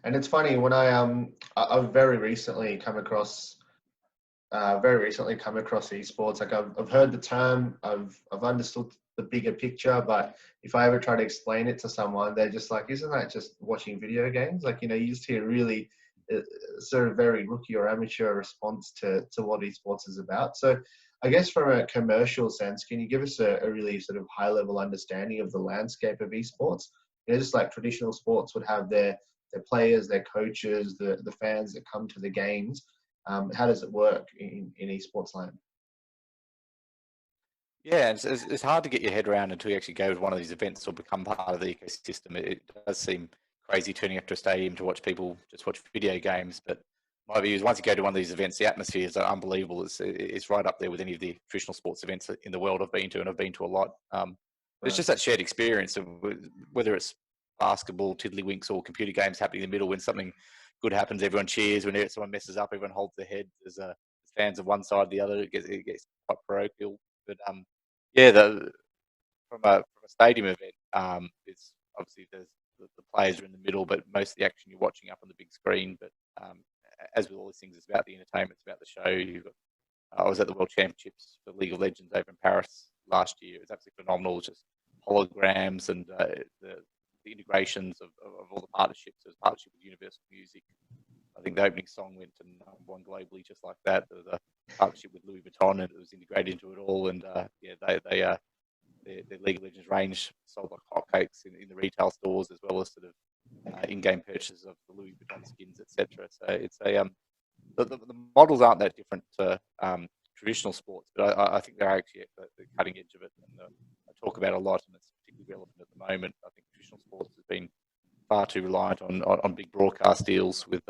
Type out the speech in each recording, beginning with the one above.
And it's funny when I've very recently come across esports. Like I've heard the term, I've understood the bigger picture, but if I ever try to explain it to someone, they're just like, "Isn't that just watching video games?" Like, you just hear really uh, sort of very rookie or amateur response to what esports is about. So, I guess from a commercial sense, can you give us a really sort of high level understanding of the landscape of esports? Just like traditional sports would have their players, their coaches, the fans that come to the games. How does it work in esports land? Yeah, it's hard to get your head around until you actually go to one of these events or become part of the ecosystem. It does seem crazy turning up to a stadium to watch people just watch video games, but my view is once you go to one of these events, the atmosphere is unbelievable. It's right up there with any of the traditional sports events in the world I've been to, and I've been to a lot. It's Right. just that shared experience of whether it's basketball, tiddlywinks, or computer games happening in the middle. When something good happens, everyone cheers. When someone messes up, everyone holds their head. There's fans of one side or the other. It gets quite parochial. But yeah, from a stadium event, it's obviously the players are in the middle, but most of the action you're watching up on the big screen. But as with all these things, it's about the entertainment, it's about the show. I was at the World Championships for League of Legends over in Paris last year. It was absolutely phenomenal. Just holograms and the integrations of all the partnerships. There's a partnership with Universal Music. I think the opening song went to #1 globally, just like that. There was a partnership with Louis Vuitton, and it was integrated into it all. And yeah, their League of Legends range sold like hotcakes in the retail stores, as well as sort of in-game purchases of the Louis Vuitton skins, etc. So it's the models aren't that different to traditional sports, but I think they're actually at the cutting edge of it, and I talk about it a lot, and it's particularly relevant at the moment. I think traditional sports has been far too reliant on big broadcast deals with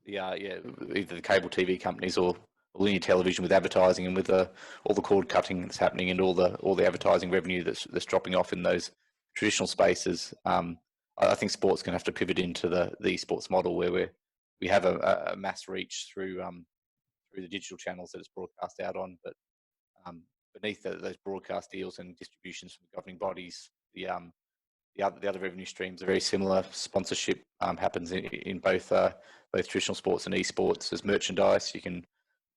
either the cable TV companies or linear television with advertising, and with all the cord cutting that's happening, and all the advertising revenue that's dropping off in those traditional spaces. I think sports going to have to pivot into the esports model, where we have a mass reach through the digital channels that it's broadcast out on, but beneath those broadcast deals and distributions from the governing bodies, the other revenue streams are very similar. Sponsorship happens in both traditional sports and esports. There's merchandise. You can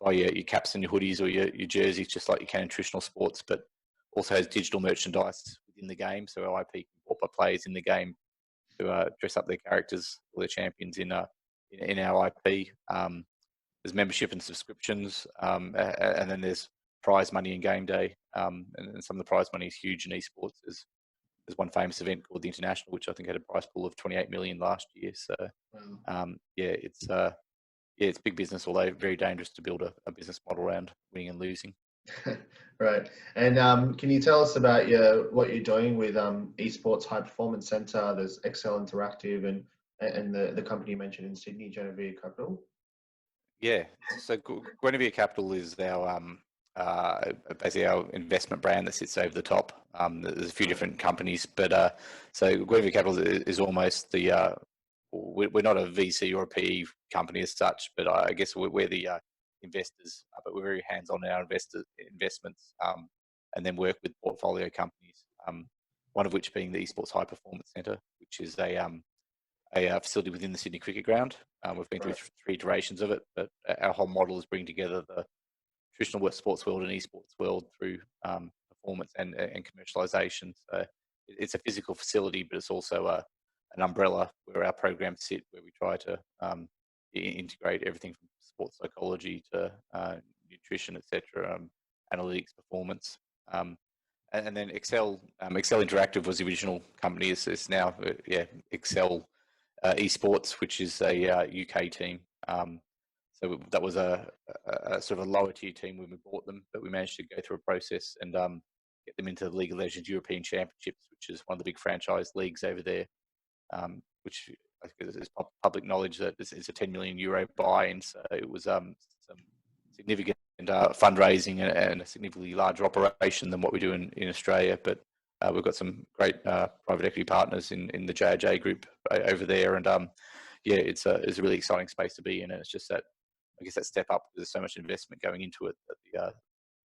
buy your caps and your hoodies or your jerseys just like you can in traditional sports, but also has digital merchandise within the game. So our IP can be bought by players in the game to dress up their characters or their champions in our IP. There's membership and subscriptions, and then there's prize money in game day. And some of the prize money is huge in esports. There's one famous event called the International, which I think had a prize pool of 28 million last year. So it's big business, although very dangerous to build a business model around winning and losing. Right. And can you tell us about what you're doing with esports High Performance Center? There's Excel Interactive and the company you mentioned in Sydney, Genevieve Capital. Yeah. So Guinevere Capital is basically our investment brand that sits over the top. There's a few different companies, but so Guinevere Capital is almost we're not a VC or a PE company as such, but I guess we're the investors, but we're very hands-on in our investments, and then work with portfolio companies. One of which being the Esports High Performance Centre, which is a facility within the Sydney Cricket Ground. We've been through three iterations of it, but our whole model is bringing together the traditional sports world and esports world through performance and commercialization. So it's a physical facility, but it's also an umbrella where our programs sit, where we try to integrate everything from sports psychology to nutrition, etc., analytics, performance. And then Excel Interactive was the original company. It's now Excel eSports, which is a UK team. So that was a sort of a lower tier team when we bought them, but we managed to go through a process and get them into the League of Legends European Championships, which is one of the big franchise leagues over there, which I think is public knowledge that it's a 10 million euro buy-in. So it was some significant fundraising and a significantly larger operation than what we do in Australia. But we've got some great private equity partners in the J&J group over there, and it's a really exciting space to be in, and it's just that, I guess, that step up. There's so much investment going into it that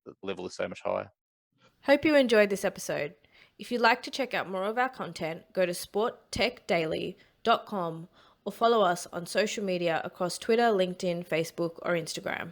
the level is so much higher. Hope you enjoyed this episode. If you'd like to check out more of our content, go to sporttechdaily.com.au. lowdown.com or follow us on social media across Twitter, LinkedIn, Facebook, or Instagram.